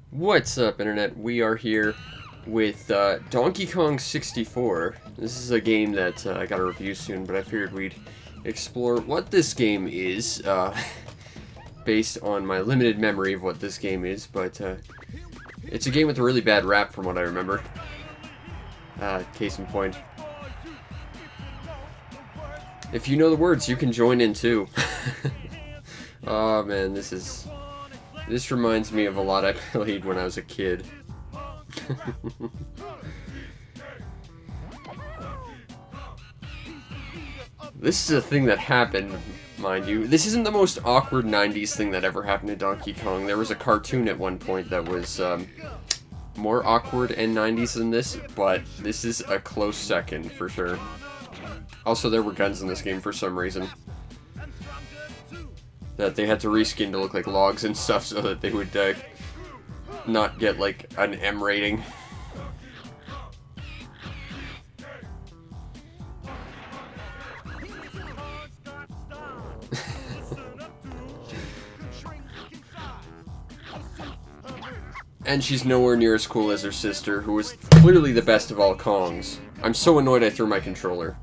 What's up, Internet? We are here with Donkey Kong 64. This is a game that I got a review soon, but I figured we'd explore what this game is, based on my limited memory of what this game is, but it's a game with a really bad rap from what I remember. Case in point. If you know the words, you can join in too. Oh man, this reminds me of a lot I played when I was a kid. This is a thing that happened, mind you. This isn't the most awkward 90s thing that ever happened to Donkey Kong. There was a cartoon at one point that was more awkward and 90s than this, but this is a close second for sure. Also, there were guns in this game for some reason. That they had to reskin to look like logs and stuff so that they would not get like an M rating. And she's nowhere near as cool as her sister, who was clearly the best of all Kongs. I'm so annoyed I threw my controller.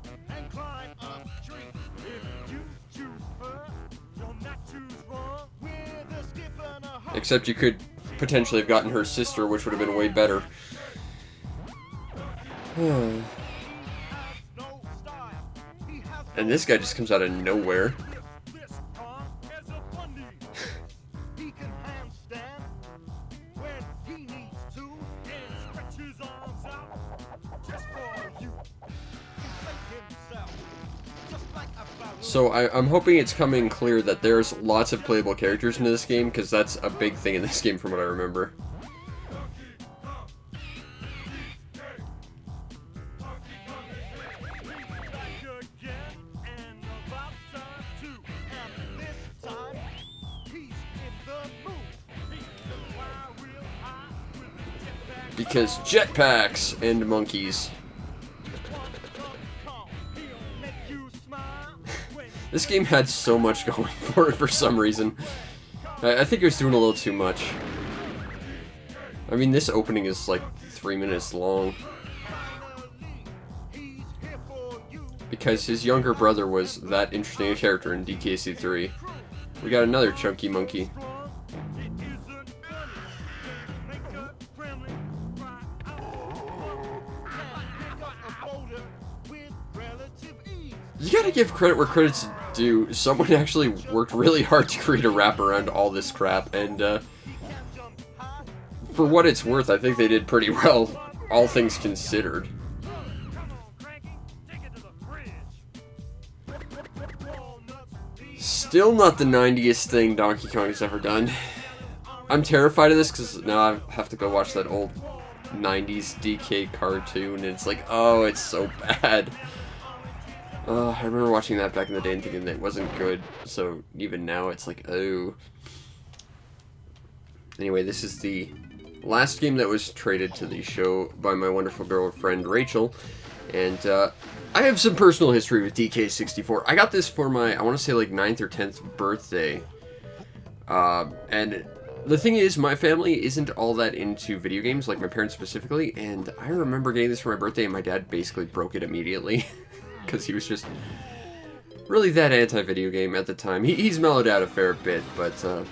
Except you could potentially have gotten her sister, which would have been way better. And this guy just comes out of nowhere. So I'm hoping it's coming clear that there's lots of playable characters in this game, because that's a big thing in this game from what I remember. Because jetpacks and monkeys. This game had so much going for it for some reason. I think it was doing a little too much. I mean, this opening is like 3 minutes long. Because his younger brother was that interesting a character in DKC3. We got another chunky monkey. You gotta give credit where credit's due. Someone actually worked really hard to create a wrap around all this crap, and for what it's worth, I think they did pretty well, all things considered. Still not the 90s thing Donkey Kong has ever done. I'm terrified of this because now I have to go watch that old 90s DK cartoon, and it's like, oh, it's so bad. I remember watching that back in the day and thinking that it wasn't good, so even now it's like, oh. Anyway, this is the last game that was traded to the show by my wonderful girlfriend Rachel, and I have some personal history with DK64. I got this for my, I want to say like 9th or 10th birthday, and the thing is, my family isn't all that into video games, like my parents specifically, and I remember getting this for my birthday and my dad basically broke it immediately. Because he was just really that anti-video game at the time. He's mellowed out a fair bit, but I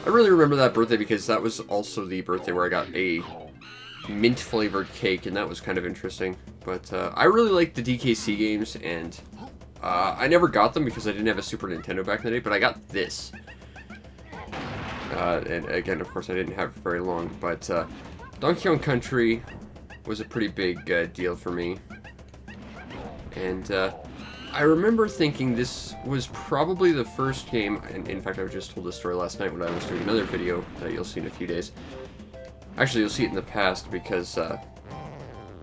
really remember that birthday because that was also the birthday where I got a mint-flavored cake, and that was kind of interesting. But I really liked the DKC games, and I never got them because I didn't have a Super Nintendo back in the day, but I got this. And again, of course, I didn't have it for very long, but Donkey Kong Country was a pretty big deal for me. And I remember thinking this was probably the first game, and in fact I just told this story last night when I was doing another video that you'll see in a few days. Actually, you'll see it in the past because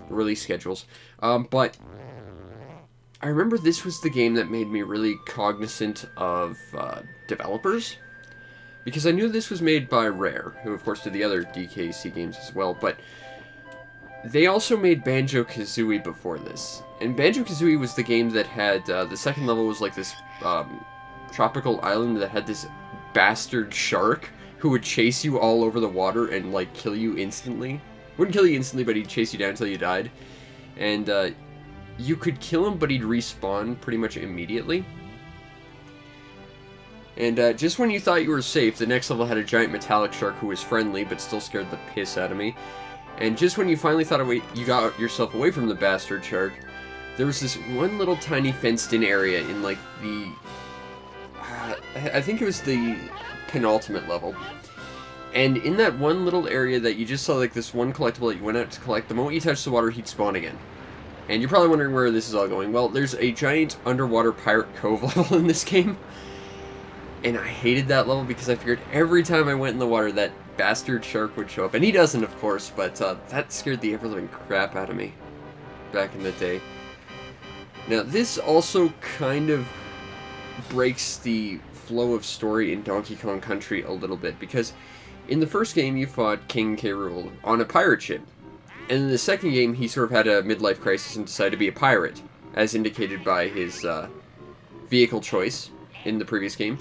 release schedules. But I remember this was the game that made me really cognizant of developers. Because I knew this was made by Rare, who of course did the other DKC games as well, but they also made Banjo-Kazooie before this. And Banjo-Kazooie was the game that had, the second level was like this tropical island that had this bastard shark who would chase you all over the water and, like, kill you instantly. Wouldn't kill you instantly, but he'd chase you down until you died. And, you could kill him, but he'd respawn pretty much immediately. And, just when you thought you were safe, the next level had a giant metallic shark who was friendly, but still scared the piss out of me. And just when you finally thought you got yourself away from the bastard shark, there was this one little tiny fenced-in area in, like, the... I think it was the penultimate level. And in that one little area that you just saw, like, this one collectible that you went out to collect, the moment you touched the water, he'd spawn again. And you're probably wondering where this is all going. Well, there's a giant underwater pirate cove level in this game. And I hated that level because I figured every time I went in the water, that bastard shark would show up. And he doesn't, of course, but that scared the ever-living crap out of me back in the day. Now, this also kind of breaks the flow of story in Donkey Kong Country a little bit, because in the first game you fought King K. Rool on a pirate ship, and in the second game he sort of had a midlife crisis and decided to be a pirate, as indicated by his vehicle choice in the previous game.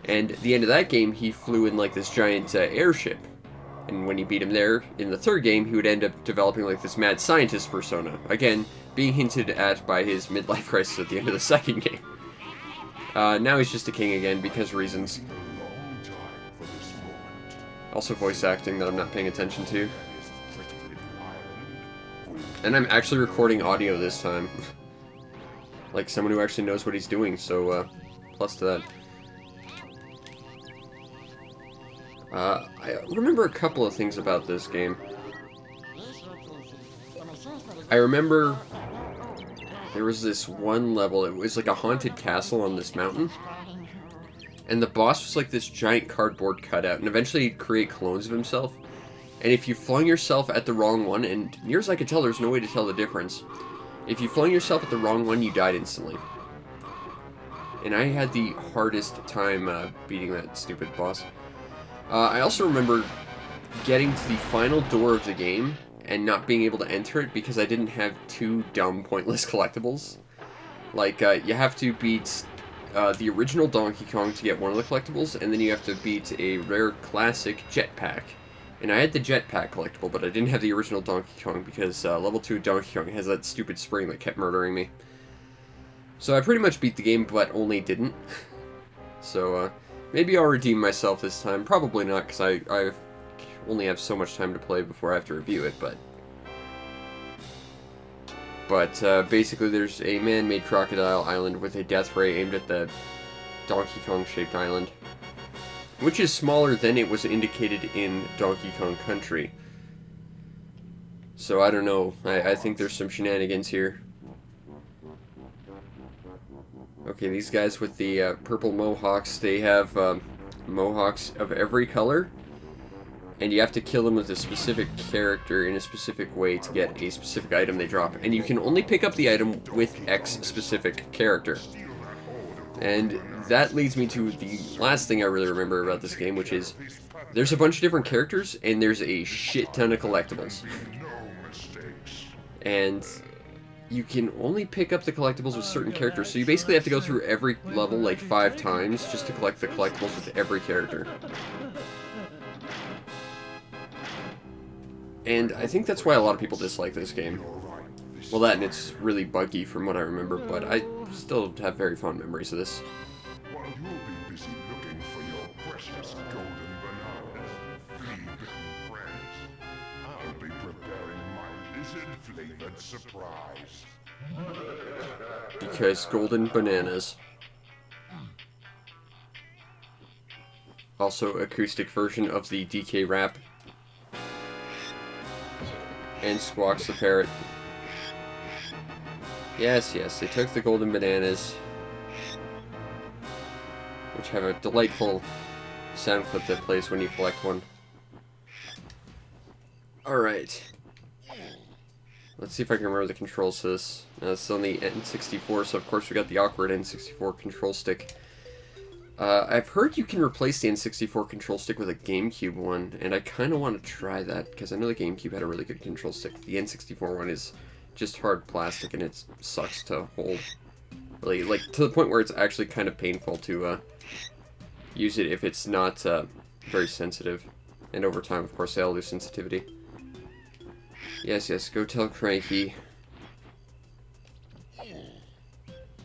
And at the end of that game he flew in like this giant airship, and when you beat him there in the third game he would end up developing like this mad scientist persona, again being hinted at by his midlife crisis at the end of the second game. Now he's just a king again, because reasons. Also voice acting that I'm not paying attention to. And I'm actually recording audio this time. Like someone who actually knows what he's doing, so, plus to that. I remember a couple of things about this game. I remember there was this one level, it was like a haunted castle on this mountain, and the boss was like this giant cardboard cutout, and eventually he'd create clones of himself, and if you flung yourself at the wrong one, and near as I could tell, there's no way to tell the difference, if you flung yourself at the wrong one, you died instantly. And I had the hardest time beating that stupid boss. I also remember getting to the final door of the game and not being able to enter it because I didn't have two dumb, pointless collectibles. Like, you have to beat the original Donkey Kong to get one of the collectibles, and then you have to beat a rare classic jetpack. And I had the jetpack collectible, but I didn't have the original Donkey Kong because level 2 Donkey Kong has that stupid spring that kept murdering me. So I pretty much beat the game, but only didn't. So, maybe I'll redeem myself this time. Probably not, because I only have so much time to play before I have to review it, but basically there's a man-made crocodile island with a death ray aimed at the Donkey Kong-shaped island, which is smaller than it was indicated in Donkey Kong Country. So I don't know, I think there's some shenanigans here. Okay, these guys with the purple mohawks, they have mohawks of every color. And you have to kill them with a specific character in a specific way to get a specific item they drop. And you can only pick up the item with X specific character. And that leads me to the last thing I really remember about this game, which is there's a bunch of different characters and there's a shit ton of collectibles. And you can only pick up the collectibles with certain characters, so you basically have to go through every level like 5 times just to collect the collectibles with every character. And I think that's why a lot of people dislike this game. Well, that and it's really buggy from what I remember, but I still have very fond memories of this. While you'll be busy looking for your precious golden bananas, flea-bitten friends, I'll be preparing my lizard-flavored surprise. Because golden bananas. Also, acoustic version of the DK rap. And Squawks the Parrot. Yes, yes, they took the golden bananas, which have a delightful sound clip that plays when you collect one. Alright. Let's see if I can remember the controls to this. Now, this is on the N64, so of course we got the awkward N64 control stick. I've heard you can replace the N64 control stick with a GameCube one, and I kind of want to try that, because I know the GameCube had a really good control stick. The N64 one is just hard plastic, and it sucks to hold. Really, like, to the point where it's actually kind of painful to use it if it's not very sensitive. And over time, of course, they all lose sensitivity. Yes, yes, go tell Cranky.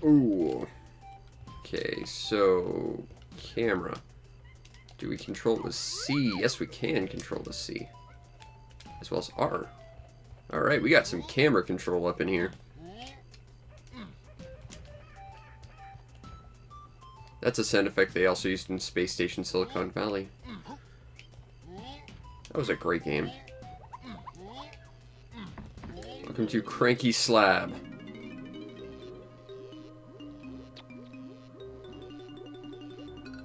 Ooh. Okay, so... camera. Do we control it with C? Yes, we can control the C. As well as R. Alright, we got some camera control up in here. That's a sound effect they also used in Space Station Silicon Valley. That was a great game. Welcome to Cranky Slab.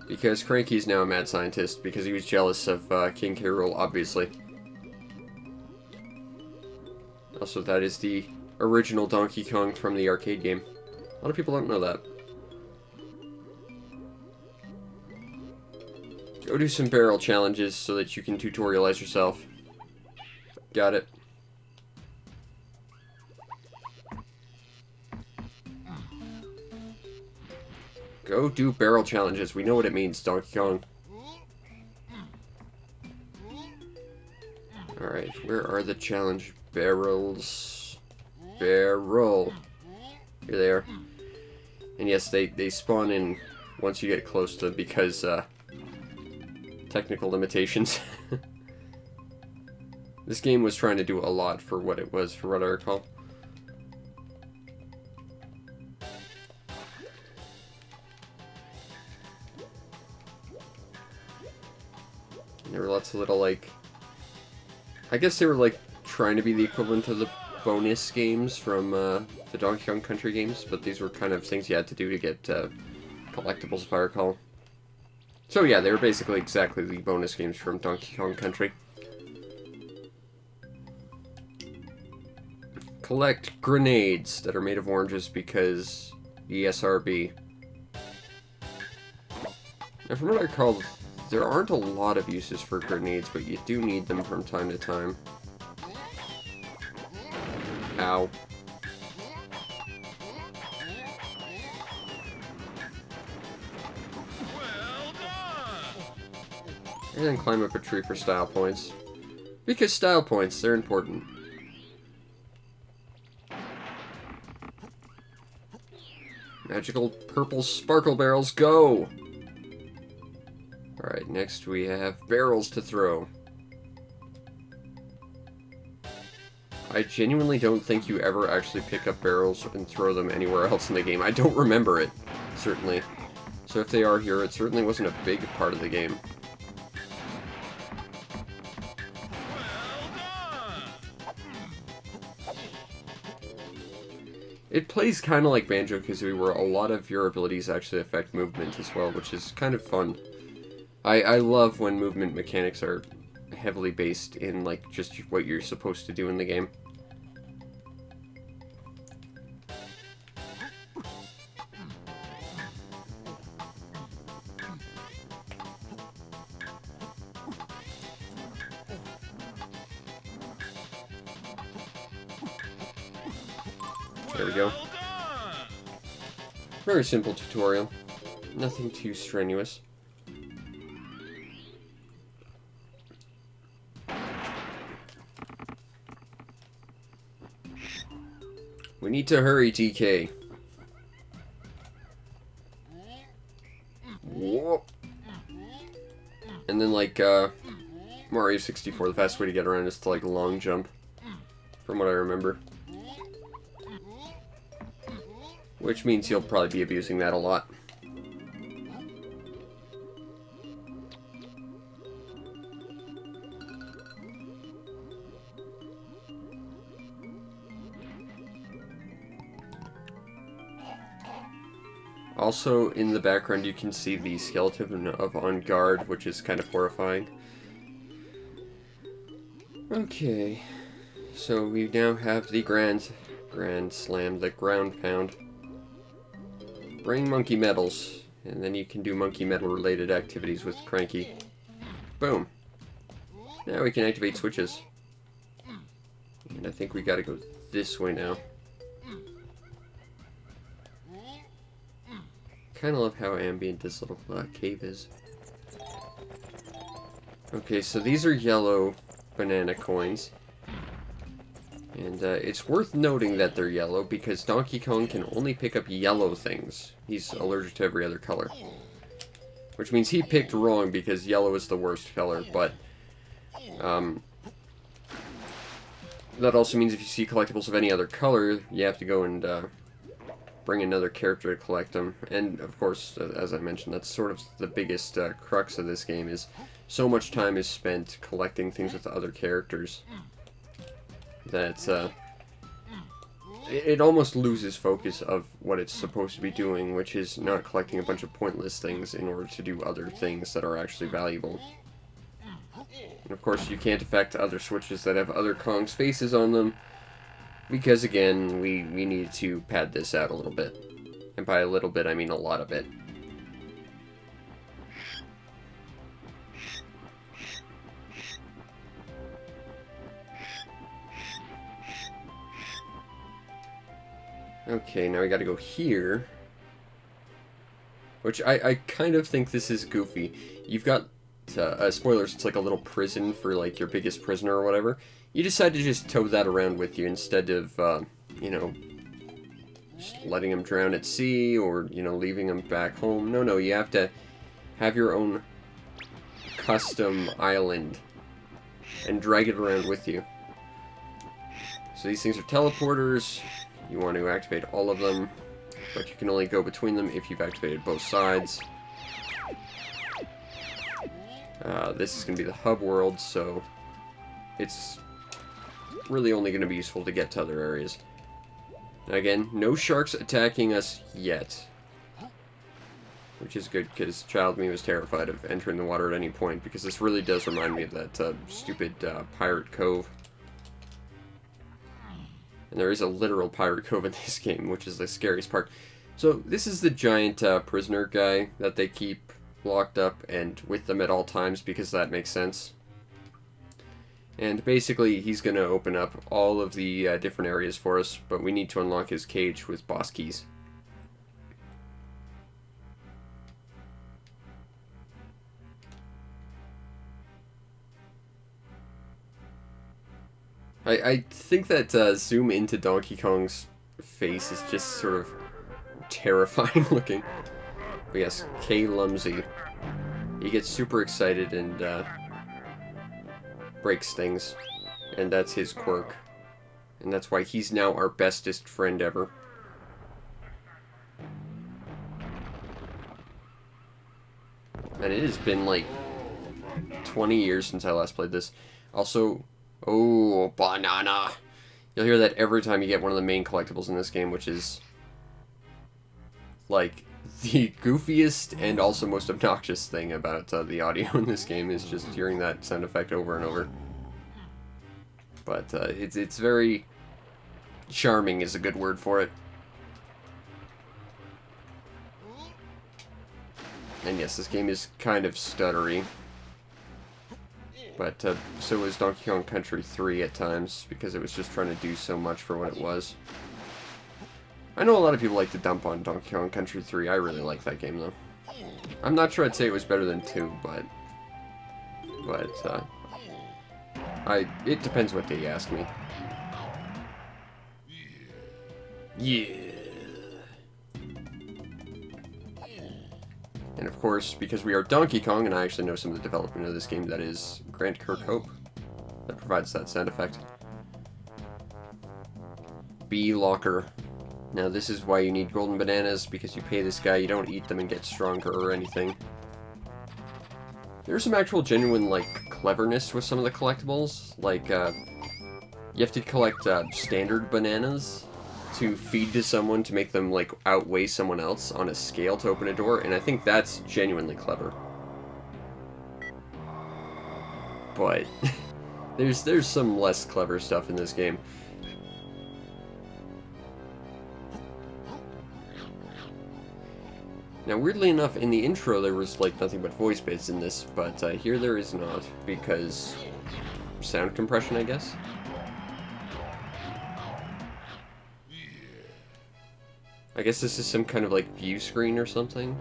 Because Cranky's now a mad scientist, because he was jealous of King K. Rool, obviously. Also, that is the original Donkey Kong from the arcade game. A lot of people don't know that. Go do some barrel challenges so that you can tutorialize yourself. Got it. Go do barrel challenges. We know what it means, Donkey Kong. Alright, where are the challenge barrels? Barrel. Here they are. And yes, they spawn in once you get close to them because, technical limitations. This game was trying to do a lot for what it was, for what I recall. And there were lots of little, like... I guess they were, like, trying to be the equivalent of the bonus games from, the Donkey Kong Country games, but these were kind of things you had to do to get, collectibles, if I recall. So yeah, they were basically exactly the bonus games from Donkey Kong Country. Collect grenades that are made of oranges because ESRB. Now from what I recall, there aren't a lot of uses for grenades, but you do need them from time to time. Ow. And then climb up a tree for style points. Because style points, they're important. Magical purple sparkle barrels, go! Alright, next we have barrels to throw. I genuinely don't think you ever actually pick up barrels and throw them anywhere else in the game. I don't remember it, certainly. So if they are here, it certainly wasn't a big part of the game. It plays kind of like Banjo-Kazooie, where a lot of your abilities actually affect movement as well, which is kind of fun. I love when movement mechanics are heavily based in, like, just what you're supposed to do in the game. There we go. Very simple tutorial. Nothing too strenuous. We need to hurry, TK. Whoop. And then, like, Mario 64, the fast way to get around is to, like, long jump. From what I remember. Which means you'll probably be abusing that a lot. Also, in the background, you can see the skeleton of On Guard, which is kind of horrifying. Okay, so we now have the Grand Slam, the Ground Pound. Bring monkey medals, and then you can do monkey medal related activities with Cranky. Boom. Now we can activate switches. And I think we gotta go this way now. Kinda love how ambient this little cave is. Okay, so these are yellow banana coins. And it's worth noting that they're yellow because Donkey Kong can only pick up yellow things. He's allergic to every other color. Which means he picked wrong because yellow is the worst color, but that also means if you see collectibles of any other color, you have to go and bring another character to collect them. And of course, as I mentioned, that's sort of the biggest crux of this game, is so much time is spent collecting things with other characters that it almost loses focus of what it's supposed to be doing, which is not collecting a bunch of pointless things in order to do other things that are actually valuable. And of course, you can't affect other switches that have other Kong's faces on them, because again, we need to pad this out a little bit. And by a little bit, I mean a lot of it. Okay, now we gotta go here. Which I kind of think this is goofy. You've got, spoilers, it's like a little prison for like your biggest prisoner or whatever. You decide to just tow that around with you instead of, you know, just letting him drown at sea or, you know, leaving him back home. No, you have to have your own custom island and drag it around with you. So these things are teleporters. You want to activate all of them, but you can only go between them if you've activated both sides. This is going to be the hub world, so it's really only going to be useful to get to other areas. Now again, no sharks attacking us yet, which is good because child me was terrified of entering the water at any point, because this really does remind me of that stupid pirate cove. And there is a literal pirate cove in this game, which is the scariest part. So this is the giant prisoner guy that they keep locked up and with them at all times, because that makes sense. And basically he's going to open up all of the different areas for us, but we need to unlock his cage with boss keys. I think that zoom into Donkey Kong's face is just sort of terrifying looking. But yes, K. Lumsy. He gets super excited and breaks things. And that's his quirk. And that's why he's now our bestest friend ever. And it has been like 20 years since I last played this. Also, oh, banana. You'll hear that every time you get one of the main collectibles in this game, which is like the goofiest and also most obnoxious thing about the audio in this game, is just hearing that sound effect over and over. But it's very charming is a good word for it. And yes, this game is kind of stuttery. But so was Donkey Kong Country 3 at times, because it was just trying to do so much for what it was. I know a lot of people like to dump on Donkey Kong Country 3. I really like that game, though. I'm not sure I'd say it was better than 2, but it depends what day you ask me. Yeah. And of course, because we are Donkey Kong, and I actually know some of the development of this game, that is Grant Kirkhope that provides that sound effect. Bee Locker. Now this is why you need golden bananas, because you pay this guy, you don't eat them and get stronger or anything. There's some actual genuine, like, cleverness with some of the collectibles. Like, you have to collect standard bananas to feed to someone to make them, like, outweigh someone else on a scale to open a door, and I think that's genuinely clever. But there's some less clever stuff in this game. Now, weirdly enough, in the intro there was, like, nothing but voice bits in this, but here there is not, because sound compression, I guess? I guess this is some kind of, like, view screen or something.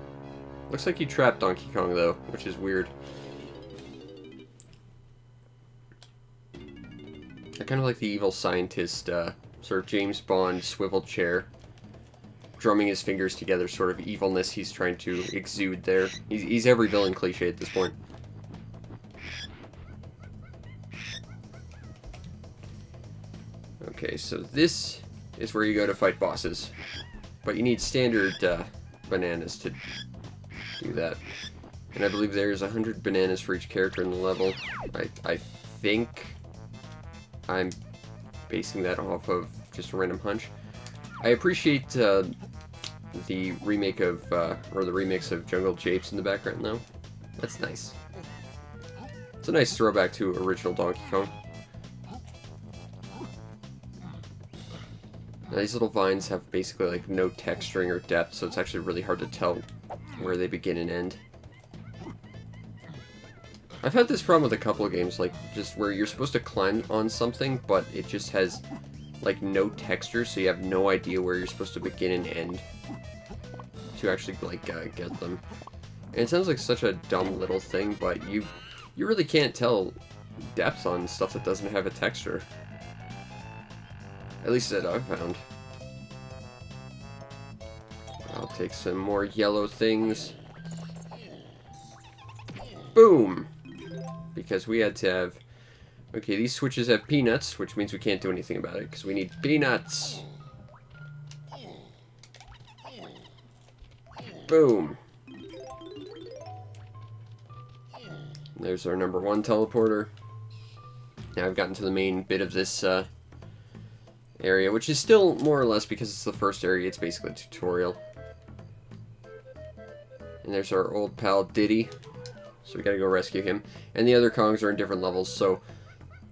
Looks like you trapped Donkey Kong, though, which is weird. kind of like the evil scientist, sort of James Bond swivel chair, drumming his fingers together, sort of evilness he's trying to exude there. He's every villain cliche at this point. Okay, so this is where you go to fight bosses. But you need standard bananas to do that. And I believe there's 100 bananas for each character in the level. I think I'm basing that off of just a random hunch. I appreciate the remake of, or the remix of Jungle Japes in the background, though. That's nice. It's a nice throwback to original Donkey Kong. Now, these little vines have basically like no texturing or depth, so it's actually really hard to tell where they begin and end. I've had this problem with a couple of games, like just where you're supposed to climb on something, but it just has like no texture, so you have no idea where you're supposed to begin and end to actually like get them. And it sounds like such a dumb little thing, but you really can't tell depth on stuff that doesn't have a texture. At least that I've found. I'll take some more yellow things. Boom! Because we had to have... Okay, these switches have peanuts, which means we can't do anything about it, because we need peanuts! Boom! There's our number 1 teleporter. Now I've gotten to the main bit of this, area, which is still more or less, because it's the first area, it's basically a tutorial. And there's our old pal Diddy, so we gotta go rescue him. And the other Kongs are in different levels, so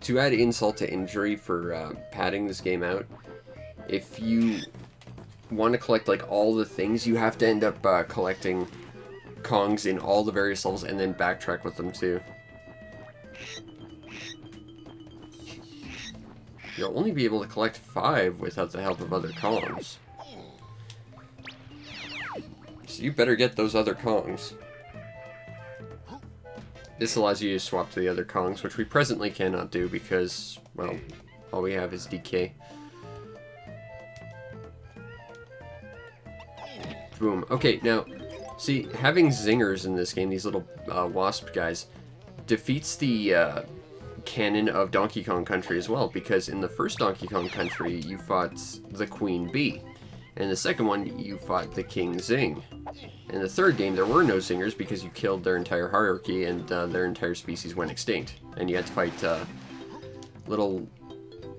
to add insult to injury for padding this game out, if you want to collect like all the things, you have to end up collecting Kongs in all the various levels and then backtrack with them too. You'll only be able to collect 5 without the help of other Kongs. So you better get those other Kongs. This allows you to swap to the other Kongs, which we presently cannot do because, well, all we have is DK. Boom. Okay, now, see, having zingers in this game, these little wasp guys, defeats the canon of Donkey Kong Country as well, because in the first Donkey Kong Country, you fought the Queen Bee. And in the second one, you fought the King Zing. In the third game, there were no zingers because you killed their entire hierarchy and their entire species went extinct. And you had to fight little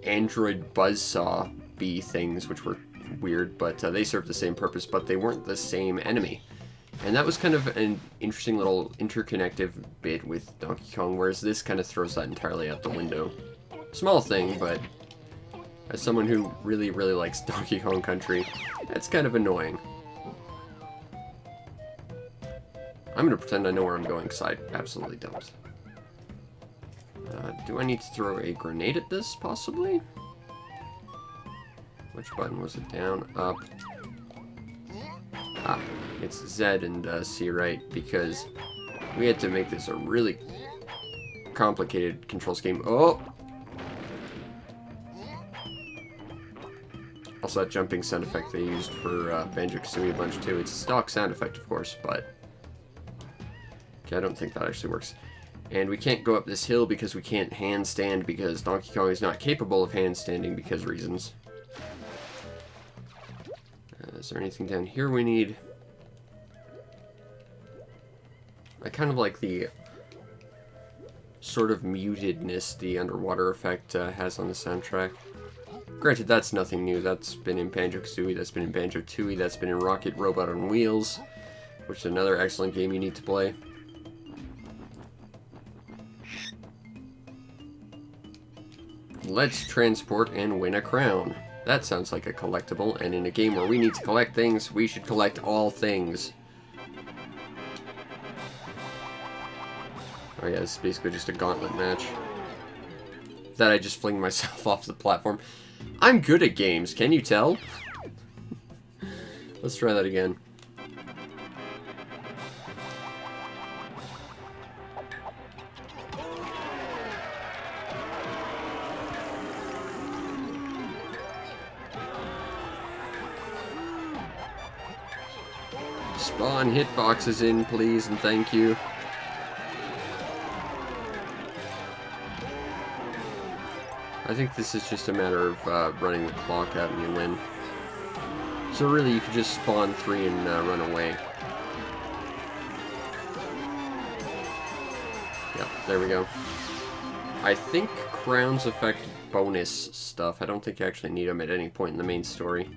android buzzsaw bee things, which were weird, but they served the same purpose, but they weren't the same enemy. And that was kind of an interesting little interconnective bit with Donkey Kong, whereas this kind of throws that entirely out the window. Small thing, but as someone who really, really likes Donkey Kong Country, that's kind of annoying. I'm gonna pretend I know where I'm going, because I absolutely don't. Do I need to throw a grenade at this, possibly? Which button was it? Down, up. Ah, it's Z and C right, because we had to make this a really complicated control scheme. Oh! Also, that jumping sound effect they used for Banjo-Kazooie a bunch too. It's a stock sound effect, of course, but... Okay, I don't think that actually works. And we can't go up this hill because we can't handstand, because Donkey Kong is not capable of handstanding because reasons. Is there anything down here we need? I kind of like the sort of mutedness the underwater effect has on the soundtrack. Granted, that's nothing new. That's been in Banjo-Kazooie, that's been in Banjo-Tooie, that's been in Rocket Robot on Wheels, which is another excellent game you need to play. Let's transport and win a crown. That sounds like a collectible, and in a game where we need to collect things, we should collect all things. Oh yeah, this is basically just a gauntlet match. That I just fling myself off the platform. I'm good at games, can you tell? Let's try that again. Spawn hitboxes in, please, and thank you. I think this is just a matter of running the clock out and you win. So really, you could just spawn 3 and run away. Yep, there we go. I think crowns affect bonus stuff. I don't think you actually need them at any point in the main story.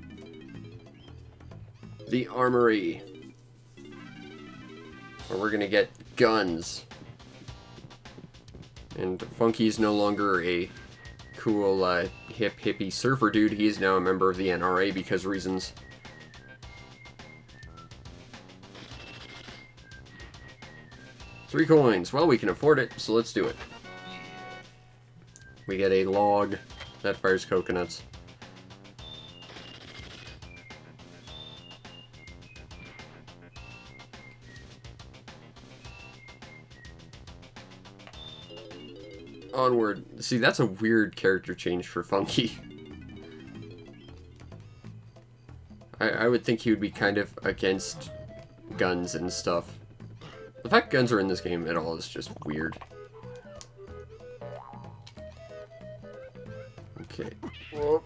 The Armory. Where we're gonna get guns. And Funky's no longer a cool, hip hippie surfer dude. He is now a member of the NRA because reasons. $3 coins. Well, we can afford it, so let's do it. We get a log that fires coconuts. Onward. See, that's a weird character change for Funky. I would think he would be kind of against guns and stuff. The fact guns are in this game at all is just weird. Okay. Whoa.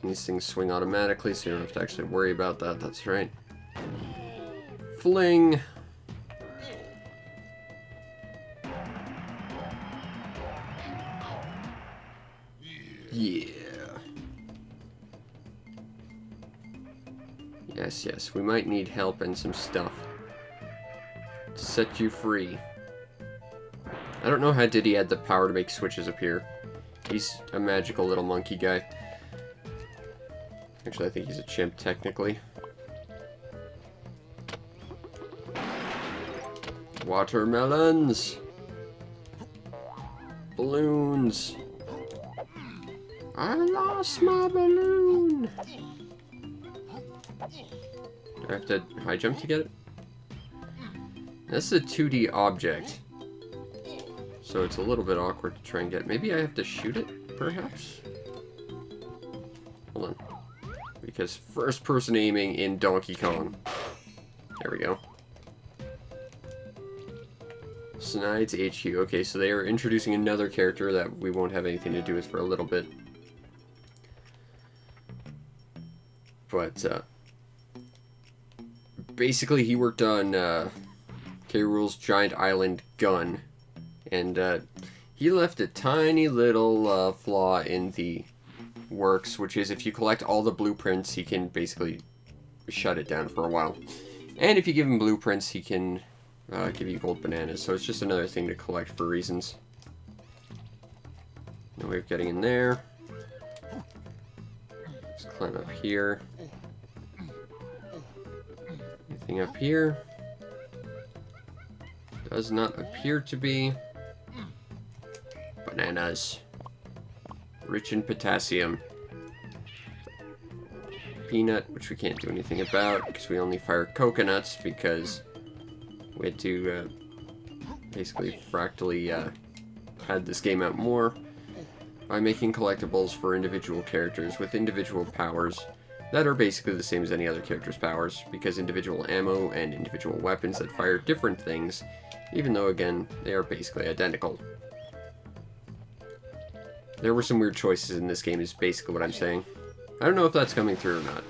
These things swing automatically, so you don't have to actually worry about that. That's right. Fling! Yeah. Yes, yes, we might need help and some stuff to set you free. I don't know how Diddy had the power to make switches appear. He's a magical little monkey guy. Actually, I think he's a chimp, technically. Watermelons! Balloons! I lost my balloon! Do I have to high jump to get it? This is a 2D object. So it's a little bit awkward to try and get. Maybe I have to shoot it, perhaps? Hold on. Because first person aiming in Donkey Kong. There we go. Snide's HQ. Okay, so they are introducing another character that we won't have anything to do with for a little bit. But, basically he worked on, K. Rool's Giant Island gun. And, he left a tiny little, flaw in the works, which is if you collect all the blueprints, he can basically shut it down for a while. And if you give him blueprints, he can, give you gold bananas. So it's just another thing to collect for reasons. No way of getting in there. Let's climb up here. Anything up here? Does not appear to be. Bananas. Rich in potassium. Peanut, which we can't do anything about because we only fire coconuts because we had to basically fractally pad this game out more by making collectibles for individual characters with individual powers that are basically the same as any other character's powers, because individual ammo and individual weapons that fire different things, even though, again, they are basically identical. There were some weird choices in this game, is basically what I'm saying. I don't know if that's coming through or not.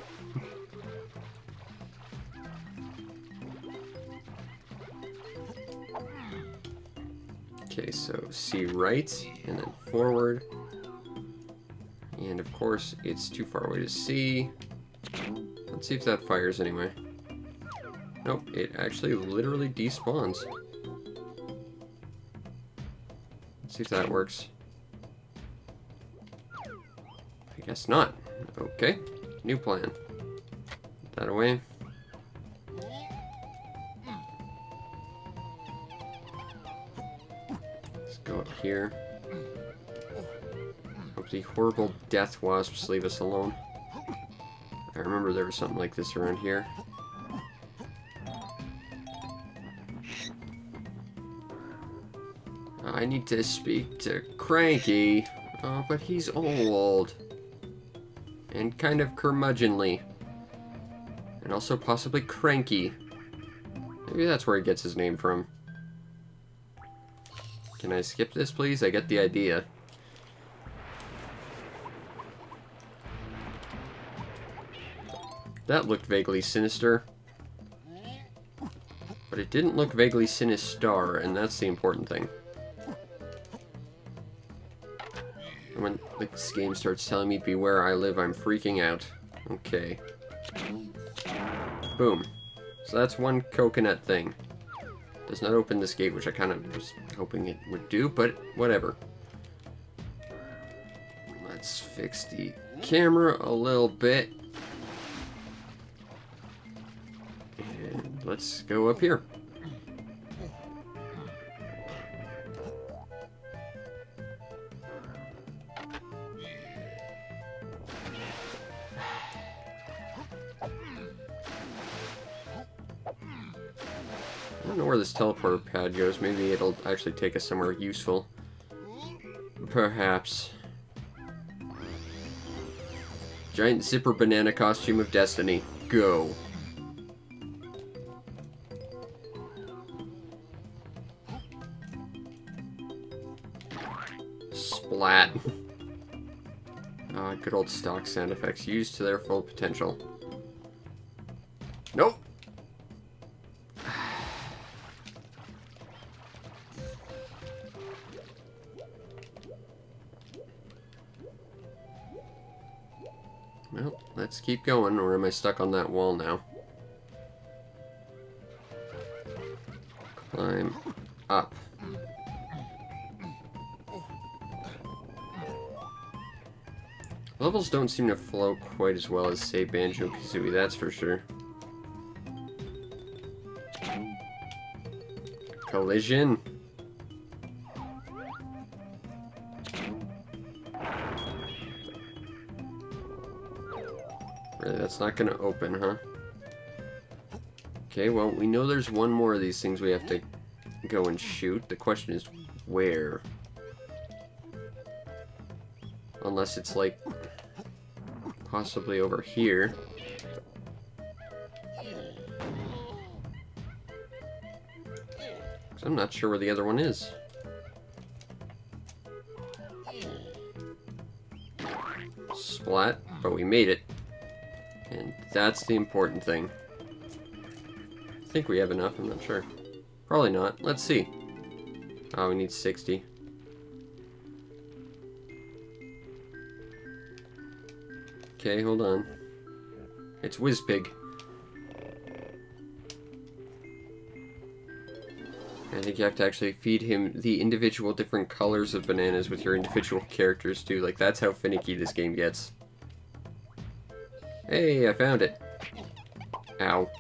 Okay, so C right, and then forward. And of course, it's too far away to see. Let's see if that fires anyway. Nope, it actually literally despawns. Let's see if that works. I guess not. Okay, new plan. Put that away. Let's go up here. Hope the horrible death wasps leave us alone. I remember there was something like this around here. I need to speak to Cranky. Oh, but he's old. And kind of curmudgeonly. And also possibly Cranky. Maybe that's where he gets his name from. Can I skip this, please? I get the idea. That looked vaguely sinister. But it didn't look vaguely sinister, and that's the important thing. And when this game starts telling me beware I live, I'm freaking out. Okay. Boom. So that's one coconut thing. Does not open this gate, which I kind of was hoping it would do, but whatever. Let's fix the camera a little bit. And let's go up here. I don't know where this teleporter pad goes. Maybe it'll actually take us somewhere useful. Perhaps. Giant zipper banana costume of destiny. Go. Splat. Good old stock sound effects used to their full potential. Nope. Well, let's keep going, or am I stuck on that wall now? Climb up. Levels don't seem to flow quite as well as, say, Banjo-Kazooie, that's for sure. Collision. Really, that's not gonna open, huh? Okay, well, we know there's one more of these things we have to go and shoot. The question is, where? Unless it's, like, possibly over here. I'm not sure where the other one is. Splat, but we made it. And that's the important thing. I think we have enough, I'm not sure. Probably not. Let's see. Oh, we need 60. Okay, hold on. It's Whizpig. I think you have to actually feed him the individual different colors of bananas with your individual characters too. Like, that's how finicky this game gets. Hey, I found it. Ow.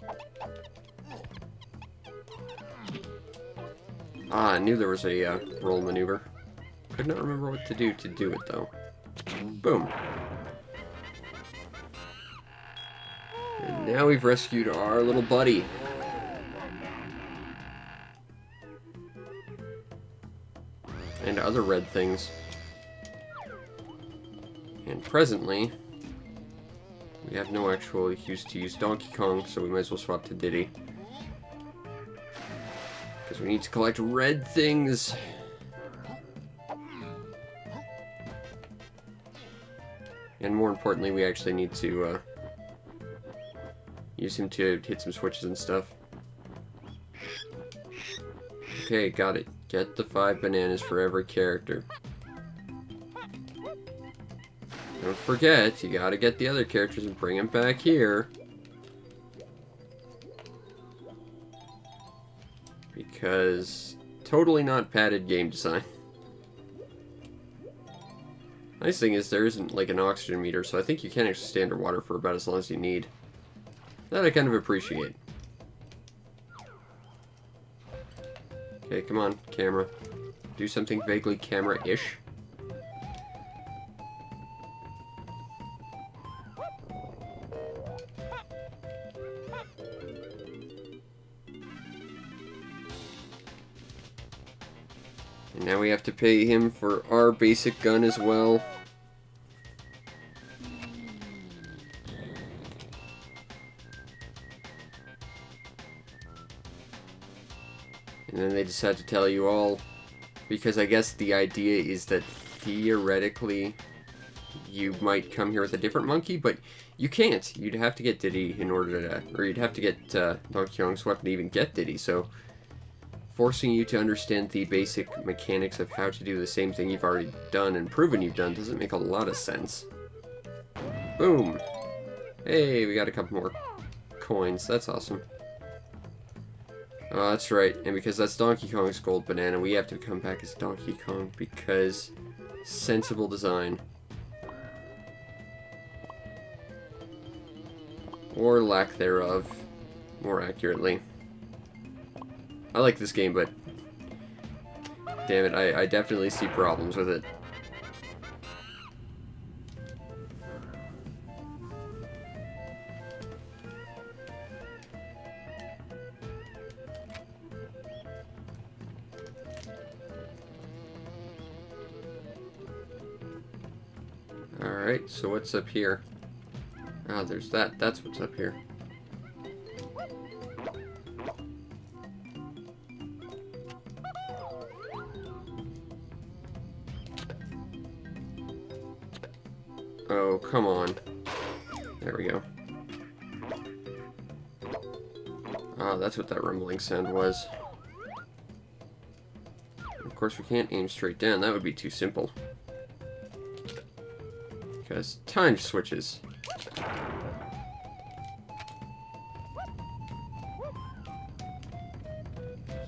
Ah, I knew there was a roll maneuver. Could not remember what to do it though. Boom. And now we've rescued our little buddy. And other red things. And presently, we have no actual use to use Donkey Kong, so we might as well swap to Diddy. Because we need to collect red things. And more importantly, we actually need to use him to hit some switches and stuff. Okay, got it. Get the 5 bananas for every character. Don't forget, you gotta get the other characters and bring them back here. Because totally not padded game design. Nice thing is there isn't like an oxygen meter, so I think you can actually stay underwater for about as long as you need. That I kind of appreciate. Okay, come on, camera. Do something vaguely camera-ish. And now we have to pay him for our basic gun as well. And then they decide to tell you all, because I guess the idea is that theoretically you might come here with a different monkey, but you can't. You'd have to get Diddy in order to, or you'd have to get Donkey Kong's weapon to even get Diddy, so forcing you to understand the basic mechanics of how to do the same thing you've already done and proven you've done doesn't make a lot of sense. Boom! Hey, we got a couple more coins. That's awesome. Oh, that's right. And because that's Donkey Kong's gold banana, we have to come back as Donkey Kong because sensible design. Or lack thereof, more accurately. I like this game, but damn it, I definitely see problems with it. Alright, so what's up here? Ah, there's that. That's what's up here. Oh, come on. There we go. Ah, that's what that rumbling sound was. Of course, we can't aim straight down. That would be too simple. Because time switches. So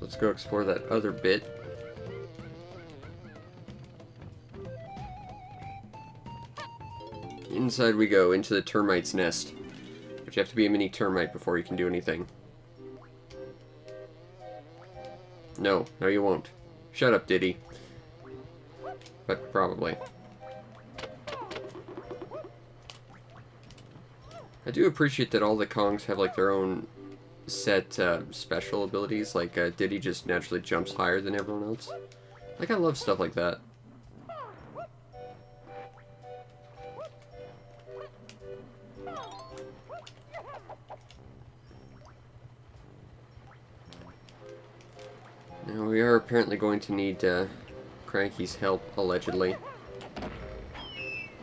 let's go explore that other bit. Inside we go, into the Termites Nest. But you have to be a mini termite before you can do anything. No, no you won't. Shut up, Diddy. But probably. I do appreciate that all the Kongs have like their own set special abilities, like Diddy just naturally jumps higher than everyone else. Like, I love stuff like that. Now we are apparently going to need Cranky's help, allegedly.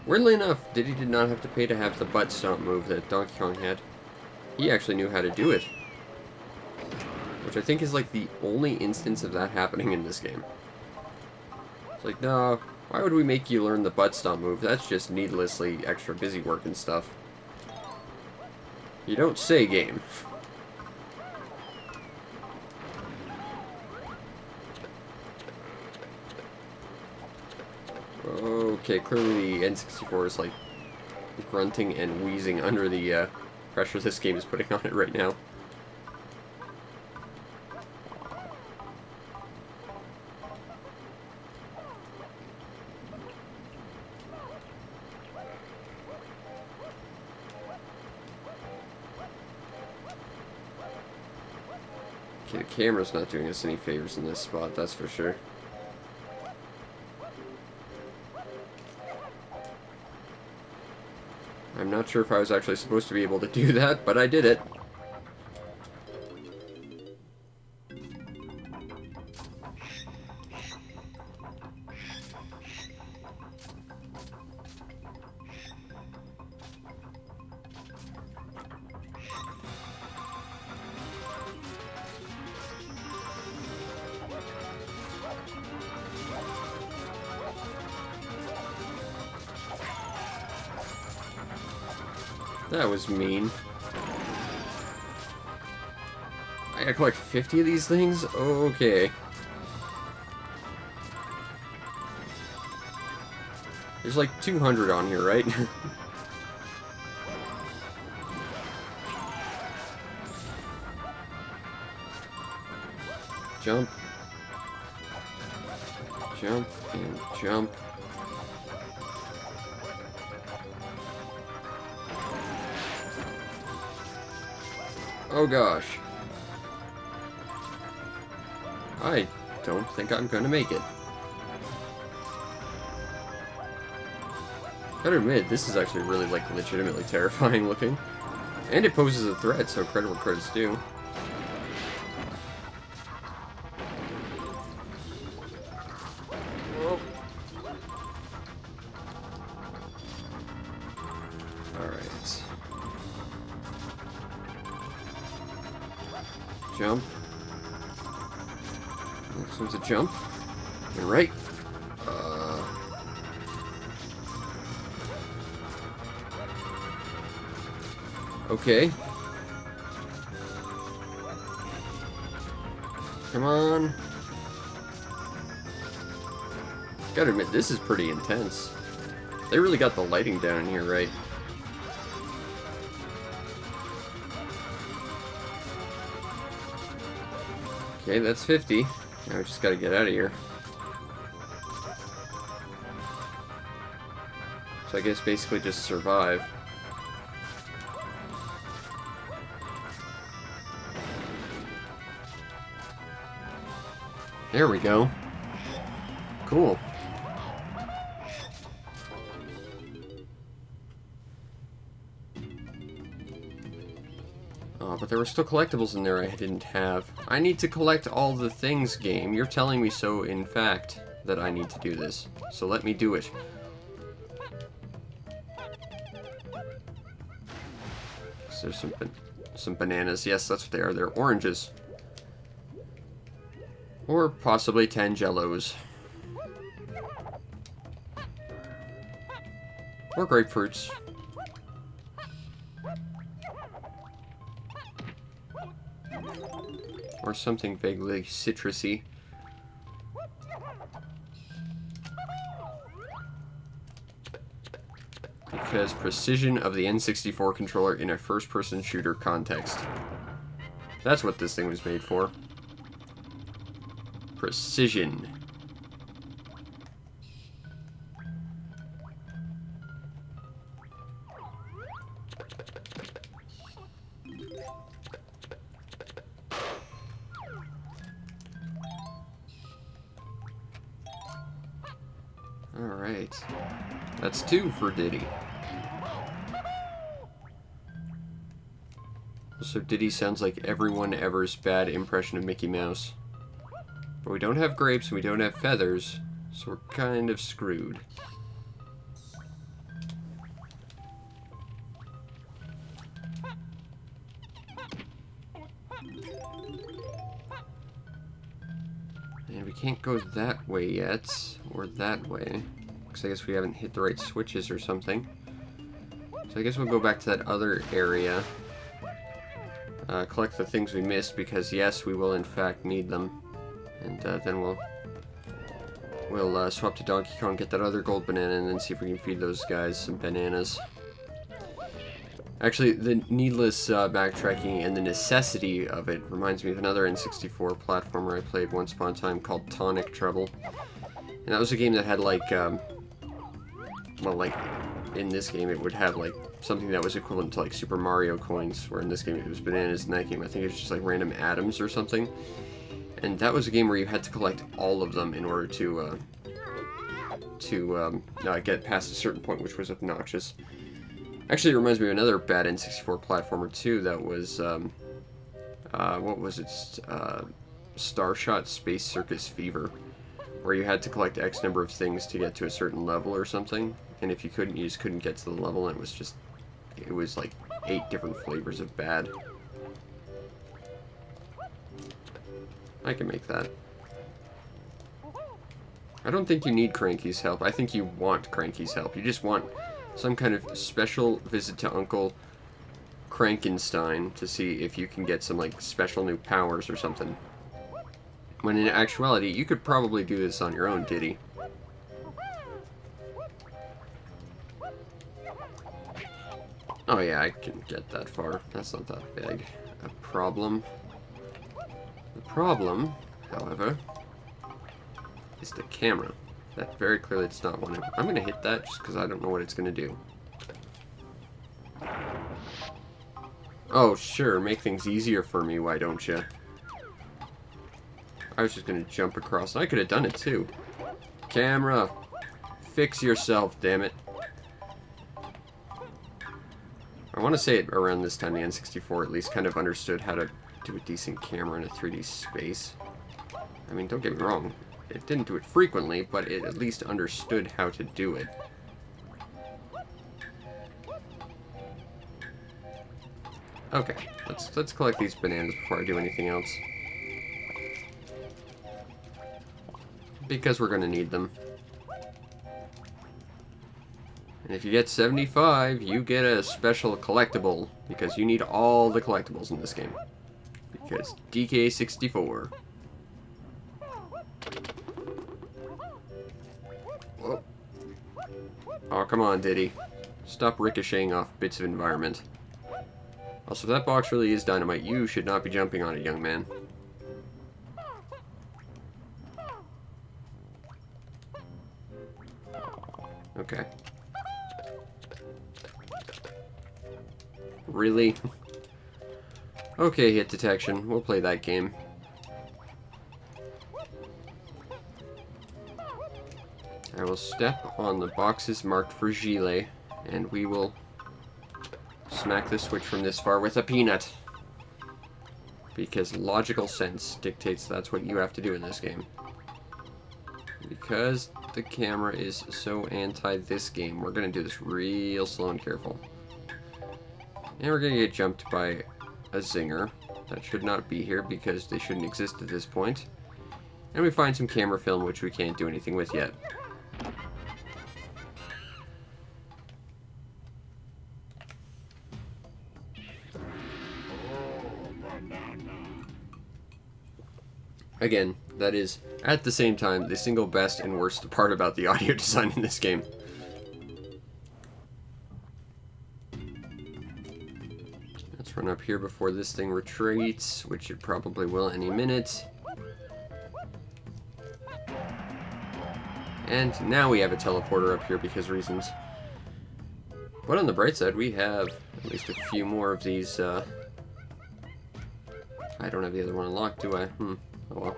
Weirdly enough, Diddy did not have to pay to have the butt stomp move that Donkey Kong had. He actually knew how to do it. Which I think is like the only instance of that happening in this game. It's like, no, why would we make you learn the butt stomp move? That's just needlessly extra busy work and stuff. You don't say, game. Okay, clearly the N64 is like grunting and wheezing under the pressure this game is putting on it right now. Okay, the camera's not doing us any favors in this spot, that's for sure. I'm not sure if I was actually supposed to be able to do that, but I did it. That was mean. I gotta collect 50 of these things? Okay. There's like 200 on here, right? Jump. Jump and jump. Oh gosh. I don't think I'm gonna make it. Gotta admit, this is actually really, like, legitimately terrifying looking. And it poses a threat, so credit where credit's due. Jump. Next one's a jump. And right. Okay. Come on. Gotta admit, this is pretty intense. They really got the lighting down in here, right? Okay, that's 50. Now we just gotta get out of here. So I guess basically just survive. There we go. Cool. Oh, but there were still collectibles in there I didn't have. I need to collect all the things, game. You're telling me so, in fact, that I need to do this. So let me do it. So there's some bananas. Yes, that's what they are. They're oranges. Or possibly tangelos. Or grapefruits. Or something vaguely citrusy. Because precision of the N64 controller in a first-person shooter context. That's what this thing was made for. Precision. Alright. That's 2 for Diddy. So Diddy sounds like everyone ever's bad impression of Mickey Mouse. But we don't have grapes and we don't have feathers, so we're kind of screwed. And we can't go that way yet, or that way, because I guess we haven't hit the right switches or something. So I guess we'll go back to that other area. Collect the things we missed, because yes, we will in fact need them. And then we'll swap to Donkey Kong, get that other gold banana, and then see if we can feed those guys some bananas. Actually, the needless backtracking and the necessity of it reminds me of another N64 platformer I played once upon a time called Tonic Trouble. And that was a game that had like, well, like, in this game it would have like something that was equivalent to like Super Mario coins, where in this game it was bananas, in that game I think it was just like random atoms or something. And that was a game where you had to collect all of them in order to get past a certain point, which was obnoxious. Actually, it reminds me of another bad N64 platformer too. That was what was it? Starshot Space Circus Fever, where you had to collect X number of things to get to a certain level or something. And if you couldn't, you just couldn't get to the level. And it was like 8 different flavors of bad. I can make that. I don't think you need Cranky's help. I think you want Cranky's help. You just want some kind of special visit to Uncle Crankenstein to see if you can get some like special new powers or something. When in actuality, you could probably do this on your own, Diddy. Oh yeah, I can get that far. That's not that big a problem. The problem, however, is the camera. That very clearly does not want to. I'm going to hit that just because I don't know what it's going to do. Oh, sure, make things easier for me, why don't you? I was just going to jump across. I could have done it too. Camera, fix yourself, damn it. I want to say it around this time the N64 at least kind of understood how to do a decent camera in a 3D space. I mean, don't get me wrong, it didn't do it frequently, but it at least understood how to do it. Okay, let's collect these bananas before I do anything else. Because we're gonna need them. And if you get 75, you get a special collectible, because you need all the collectibles in this game. Because DK64. Whoa. Oh, come on, Diddy. Stop ricocheting off bits of environment. Also, if that box really is dynamite, you should not be jumping on it, young man. Okay. Really? Okay, hit detection. We'll play that game. I will step on the boxes marked for Gilet, and we will smack the switch from this far with a peanut. Because logical sense dictates that's what you have to do in this game. Because the camera is so anti this game, we're going to do this real slow and careful. And we're going to get jumped by a zinger. That should not be here because they shouldn't exist at this point. And we find some camera film which we can't do anything with yet. Again, that is, at the same time, the single best and worst part about the audio design in this game. Let's run up here before this thing retreats, which it probably will any minute. And now we have a teleporter up here because reasons. But on the bright side, we have at least a few more of these, I don't have the other one unlocked, do I? Oh well.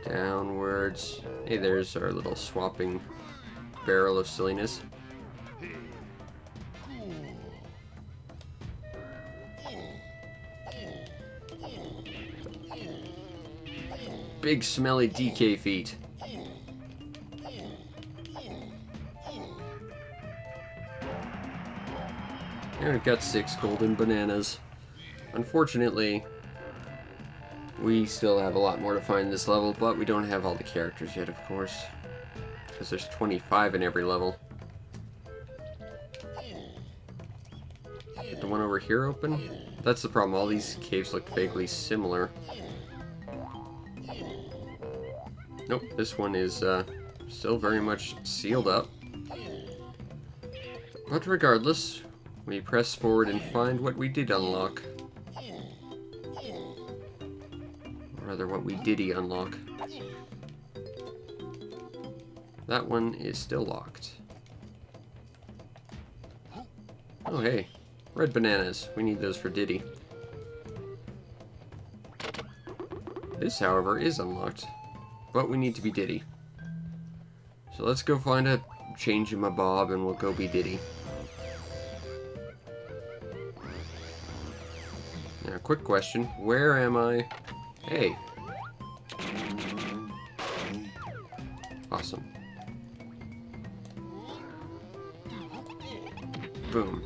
Downwards. Hey, there's our little swapping barrel of silliness. Big smelly DK feet. And we've got 6 golden bananas. Unfortunately, we still have a lot more to find in this level, but we don't have all the characters yet, of course. Because there's 25 in every level. Get the one over here open? That's the problem, all these caves look vaguely similar. Nope, this one is still very much sealed up. But regardless, we press forward and find what we did unlock. Rather, what we diddy unlock. That one is still locked. Oh hey, red bananas. We need those for Diddy. This, however, is unlocked. But we need to be Diddy. So let's go find a change in my bob and we'll go be Diddy. Now, quick question. Where am I? Hey. Awesome. Boom.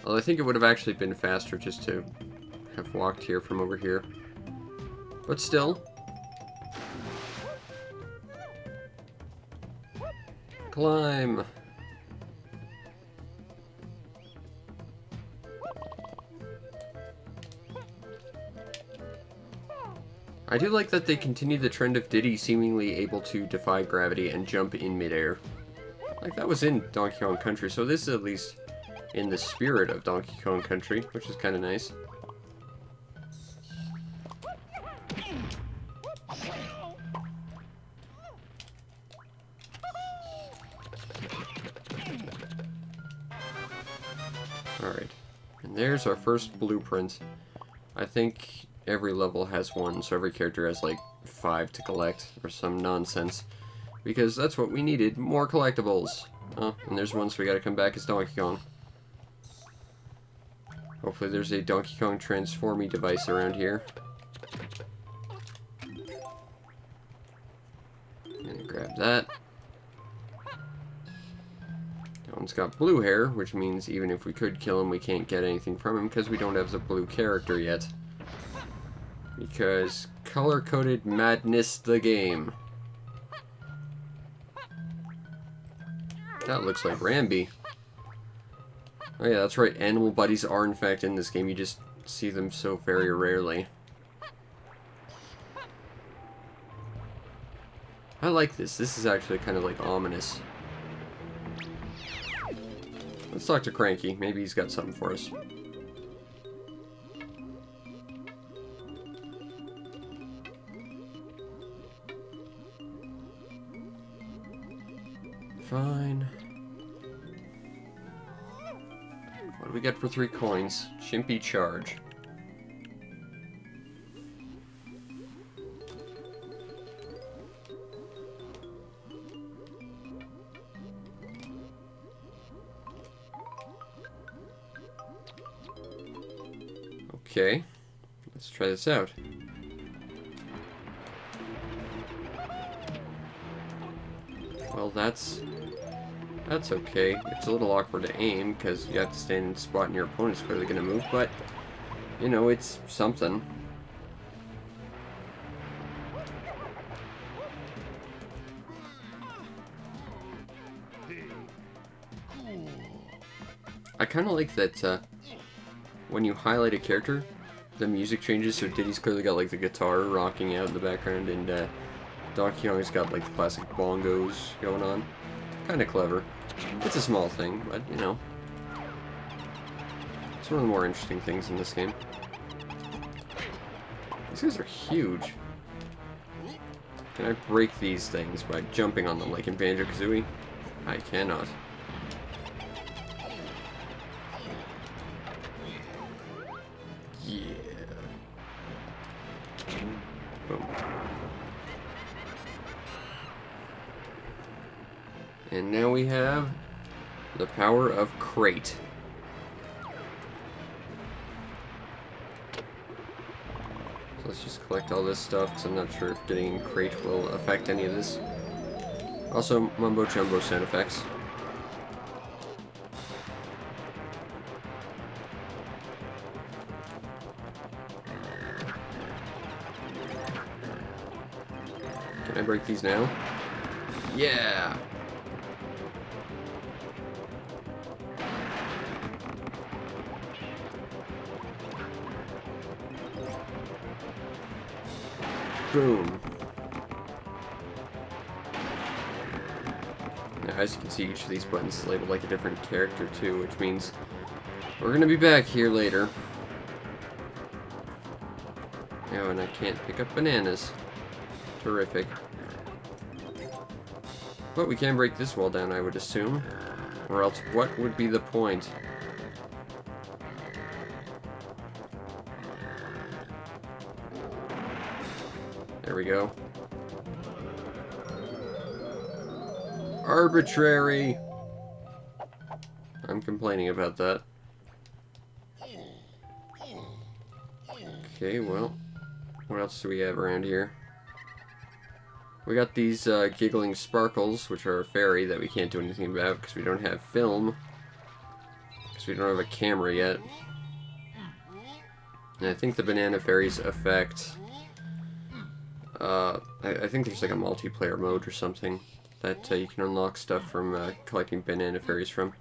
Well, I think it would have actually been faster just to have walked here from over here. But still. Climb. I do like that they continue the trend of Diddy seemingly able to defy gravity and jump in midair. Like, that was in Donkey Kong Country, so this is at least in the spirit of Donkey Kong Country, which is kind of nice. Alright, and there's our first blueprint. I think every level has one, so every character has like 5 to collect, or some nonsense. Because that's what we needed, more collectibles. Oh, and there's one, so we gotta come back as Donkey Kong. Hopefully there's a Donkey Kong transforming device around here. Gonna grab that. That one's got blue hair, which means even if we could kill him, we can't get anything from him because we don't have the blue character yet. Because color-coded madness the game. That looks like Rambi. Oh yeah, that's right. Animal buddies are in fact in this game. You just see them so very rarely. I like this. This is actually kind of like ominous. Let's talk to Cranky. Maybe he's got something for us. Fine. What do we get for 3 coins? Chimpy charge. Okay, let's try this out. Well, that's okay. It's a little awkward to aim because you have to stand in a spot and your opponent's clearly going to move, but you know, it's something. I kind of like that when you highlight a character, the music changes, so Diddy's clearly got like the guitar rocking out in the background, and Donkey Kong's got like the classic bongos going on. Kind of clever. It's a small thing, but you know, it's one of the more interesting things in this game. These guys are huge. Can I break these things by jumping on them like in Banjo-Kazooie? I cannot. Yeah. Boom. And now we have the power of Crate. So let's just collect all this stuff, because I'm not sure if getting Crate will affect any of this. Also, Mumbo Jumbo sound effects. Can I break these now? Yeah! Boom. Now, as you can see, each of these buttons is labeled like a different character too, which means we're gonna be back here later. Oh, and I can't pick up bananas. Terrific. But we can break this wall down, I would assume. Or else, what would be the point? There we go. Arbitrary! I'm complaining about that. Okay, well, what else do we have around here? We got these giggling sparkles, which are a fairy that we can't do anything about because we don't have film. Because we don't have a camera yet. And I think the banana fairies affect... I think there's like a multiplayer mode or something that you can unlock stuff from collecting banana fairies from.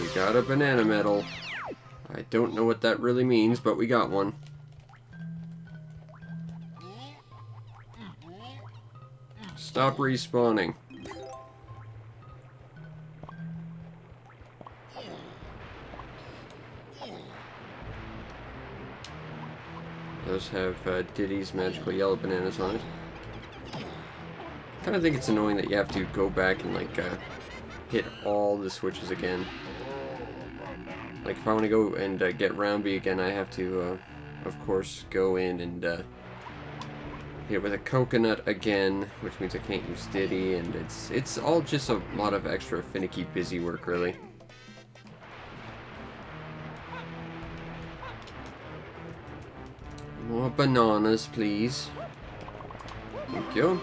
We got a banana medal. I don't know what that really means, but we got one. Stop respawning. Those have Diddy's magical yellow bananas on it. Kind of think it's annoying that you have to go back and like hit all the switches again. Like if I want to go and get Roundbee again, I have to, of course, go in and hit it with a coconut again, which means I can't use Diddy, and it's all just a lot of extra finicky, busy work, really. More bananas, please. Thank you.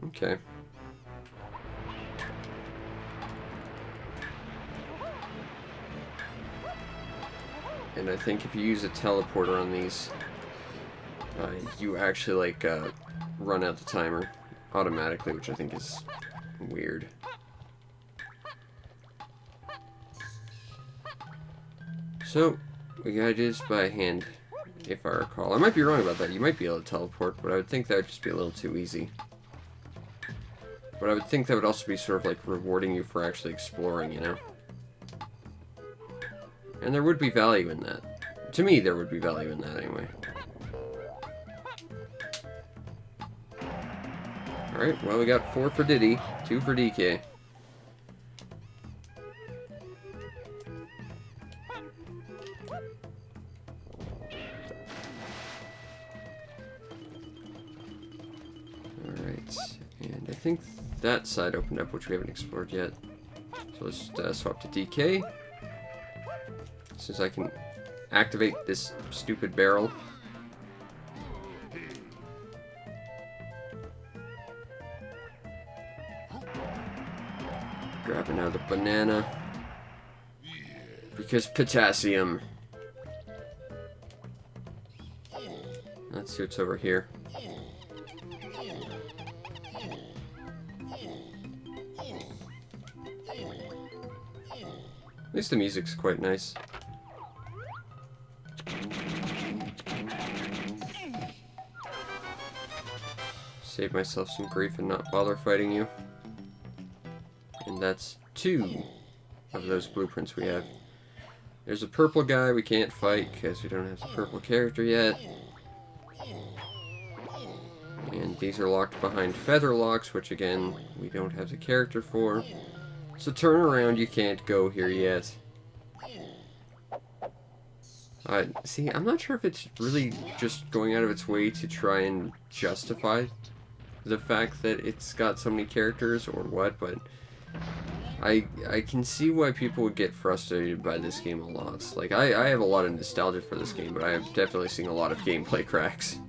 Okay. And I think if you use a teleporter on these, you actually, like, run out the timer automatically, which I think is weird. So, we gotta do this by hand, if I recall. I might be wrong about that. You might be able to teleport, but I would think that would just be a little too easy. But I would think that would also be sort of like rewarding you for actually exploring, you know? And there would be value in that. To me, there would be value in that anyway. Alright, well, we got 4 for Diddy, 2 for DK. Alright, and I think that side opened up, which we haven't explored yet. So let's swap to DK. Since I can activate this stupid barrel. Grab another banana. Because potassium. Let's see what's over here. At least the music's quite nice. Save myself some grief and not bother fighting you. And that's 2 of those blueprints we have. There's a purple guy we can't fight because we don't have the purple character yet. And these are locked behind feather locks, which again, we don't have the character for. So turn around, you can't go here yet. See, I'm not sure if it's really just going out of its way to try and justify the fact that it's got so many characters or what, but I can see why people would get frustrated by this game a lot. Like, I have a lot of nostalgia for this game, but I have definitely seen a lot of gameplay cracks.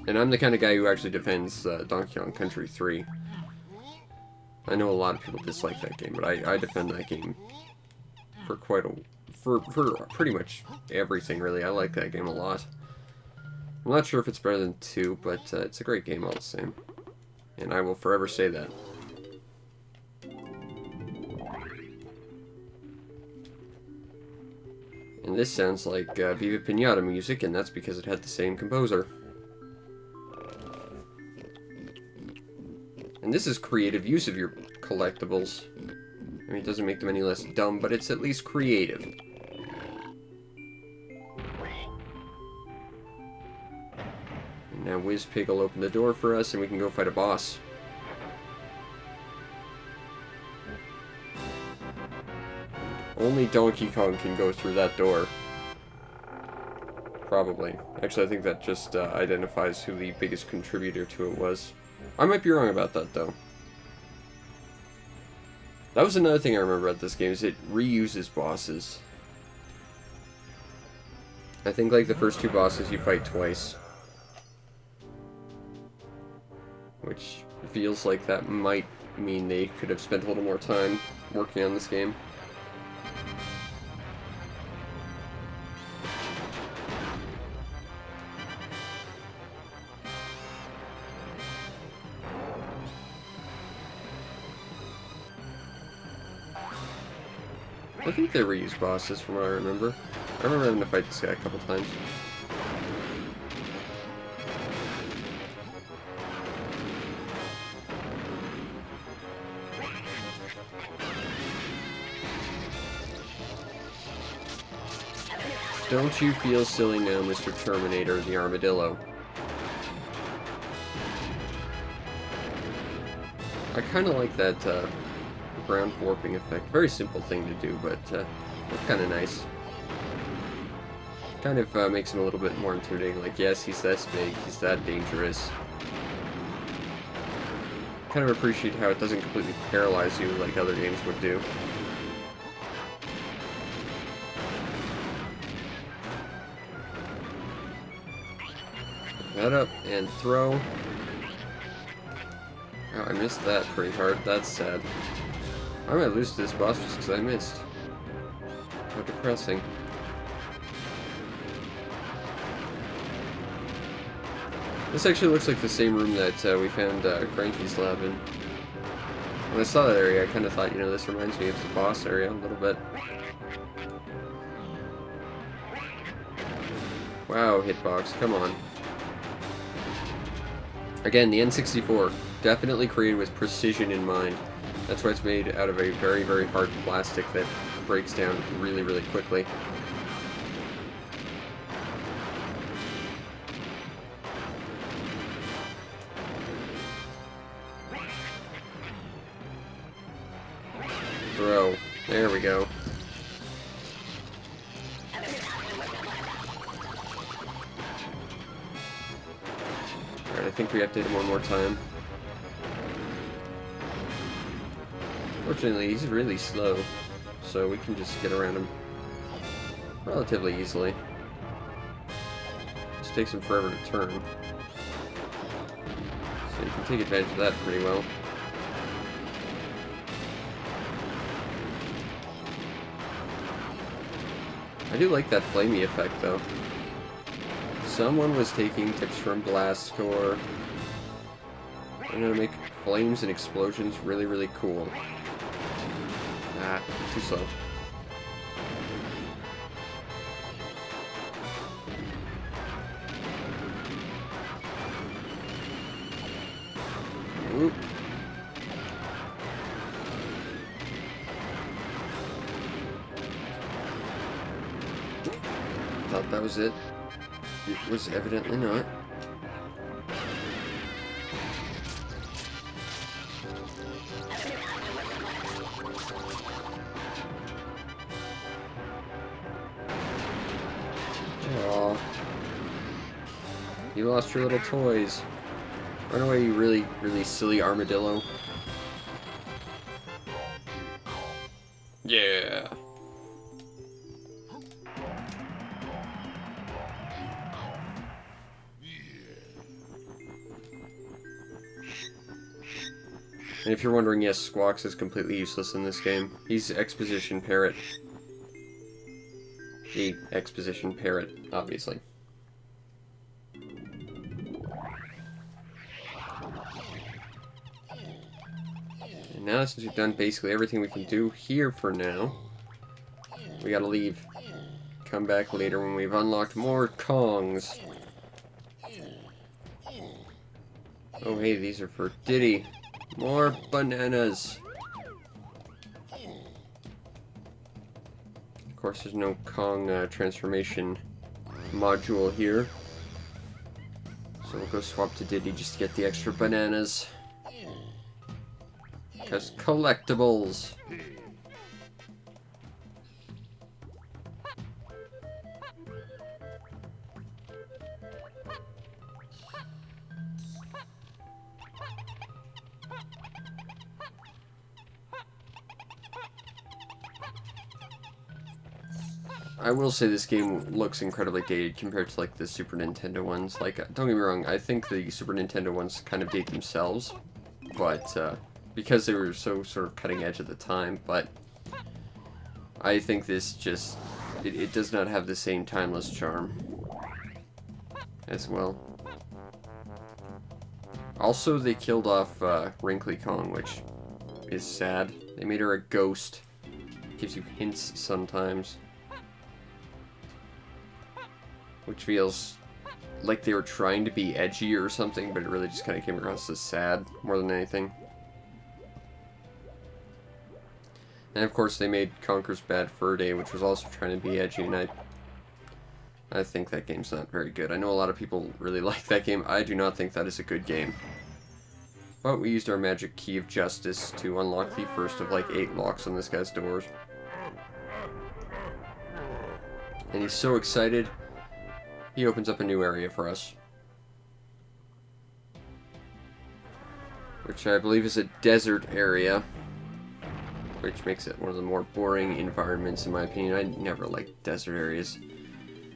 And I'm the kind of guy who actually defends Donkey Kong Country 3. I know a lot of people dislike that game, but I defend that game for for pretty much everything, really. I like that game a lot. I'm not sure if it's better than 2, but it's a great game all the same. And I will forever say that. And this sounds like Viva Pinata music, and that's because it had the same composer. And this is creative use of your collectibles. I mean, it doesn't make them any less dumb, but it's at least creative. And now Whizpig will open the door for us, and we can go fight a boss. Only Donkey Kong can go through that door. Probably. Actually, I think that just identifies who the biggest contributor to it was. I might be wrong about that, though. That was another thing I remember about this game, is it reuses bosses. I think, like, the first 2 bosses you fight twice. Which feels like that might mean they could have spent a little more time working on this game. I think they reuse bosses from what I remember. I remember having to fight this guy a couple times. Don't you feel silly now, Mr. Terminator, the Armadillo. I kind of like that ground warping effect. Very simple thing to do, but it's kind of nice. Kind of makes him a little bit more intimidating. Like, yes, he's this big, he's that dangerous. kind of appreciate how it doesn't completely paralyze you like other games would do. That up and throw. Oh, I missed that pretty hard. That's sad. I might lose to this boss just because I missed. How depressing. This actually looks like the same room that we found Cranky's lab in. When I saw that area, I kind of thought, you know, this reminds me of the boss area a little bit. Wow, hitbox, come on. Again, the N64, definitely created with precision in mind. That's why it's made out of a very, very hard plastic that breaks down really, really quickly. Throw. There we go. Alright, I think we have to hit him one more time. Fortunately, he's really slow, so we can just get around him relatively easily. Just takes him forever to turn. So you can take advantage of that pretty well. I do like that flamey effect, though. Someone was taking tips from Blast Core. I'm gonna make flames and explosions really, really cool. Ah, too slow. Oop. Thought that was it. It was evidently not. Aww. You lost your little toys. Run away, you really, really silly armadillo. Yeah. And if you're wondering, yes, Squawks is completely useless in this game. He's exposition parrot. The exposition parrot, obviously. And now, since we've done basically everything we can do here for now, we gotta leave. Come back later when we've unlocked more Kongs. Oh, hey, these are for Diddy. More bananas. Of course, there's no Kong transformation module here. So we'll go swap to Diddy just to get the extra bananas. Because collectibles. I will say this game looks incredibly dated compared to like the Super Nintendo ones. Like, don't get me wrong, I think the Super Nintendo ones kind of date themselves, but because they were so sort of cutting edge at the time. But I think this just it does not have the same timeless charm as well. Also, they killed off Wrinkly Kong, which is sad. They made her a ghost. Gives you hints sometimes. Which feels like they were trying to be edgy or something, but it really just kind of came across as sad more than anything. And of course they made Conker's Bad Fur Day, which was also trying to be edgy, and I think that game's not very good. I know a lot of people really like that game. I do not think that is a good game. But we used our magic key of justice to unlock the first of like 8 locks on this guy's doors. And he's so excited. He opens up a new area for us. which I believe is a desert area, which makes it one of the more boring environments in my opinion. I never liked desert areas.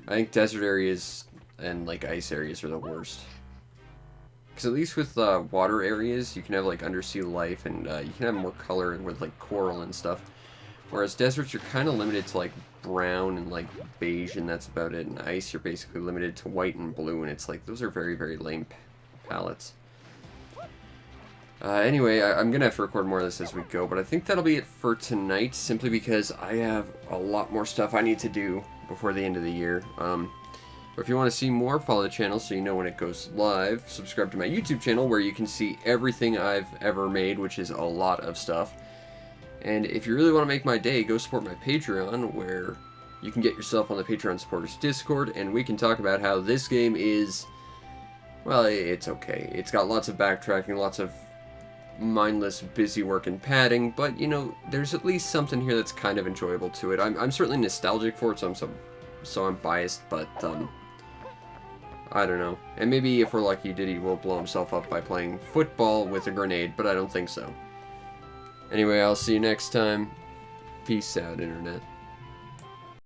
I think desert areas and like ice areas are the worst. Because at least with water areas, you can have like undersea life and you can have more color with like coral and stuff. Whereas deserts, you're kind of limited to like brown and like beige, and that's about it. And ice, you're basically limited to white and blue, and it's like those are very, very lame palettes. Anyway, I'm going to have to record more of this as we go, but I think that'll be it for tonight, simply because I have a lot more stuff I need to do before the end of the year. But if you want to see more, follow the channel so you know when it goes live. Subscribe to my YouTube channel where you can see everything I've ever made, which is a lot of stuff. And if you really want to make my day, go support my Patreon, where you can get yourself on the Patreon supporters Discord, and we can talk about how this game is, well, it's okay. It's got lots of backtracking, lots of mindless busy work and padding, but you know, there's at least something here that's kind of enjoyable to it. I'm certainly nostalgic for it, so I'm biased, but I don't know. And maybe if we're lucky, Diddy will blow himself up by playing football with a grenade, but I don't think so. Anyway, I'll see you next time. Peace out, Internet.